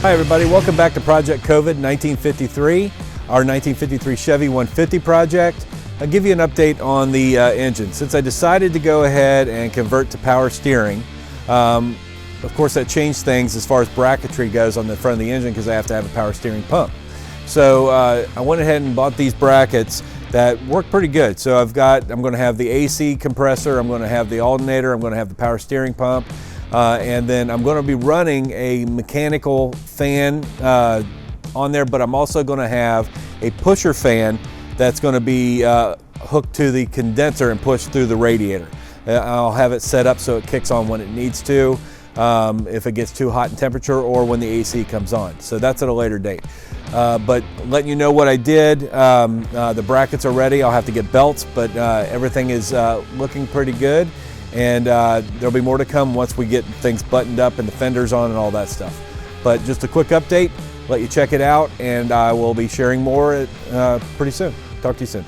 Hi everybody, welcome back to Project COVID 1953, our 1953 Chevy 150 project. I'll give you an update on the engine. Since I decided to go ahead and convert to power steering, of course that changed things as far as bracketry goes on the front of the engine because I have to have a power steering pump. So I went ahead and bought these brackets that work pretty good. So I'm going to have the AC compressor, I'm going to have the alternator, I'm going to have the power steering pump, and then I'm going to be running a mechanical fan on there, but I'm also going to have a pusher fan that's going to be hooked to the condenser and pushed through the radiator. I'll have it set up so it kicks on when it needs to, if it gets too hot in temperature or when the AC comes on. So that's at a later date. But letting you know what I did, the brackets are ready. I'll have to get belts, but everything is looking pretty good. And there'll be more to come once we get things buttoned up and the fenders on and all that stuff. But just a quick update, let you check it out, and I will be sharing more pretty soon. Talk to you soon.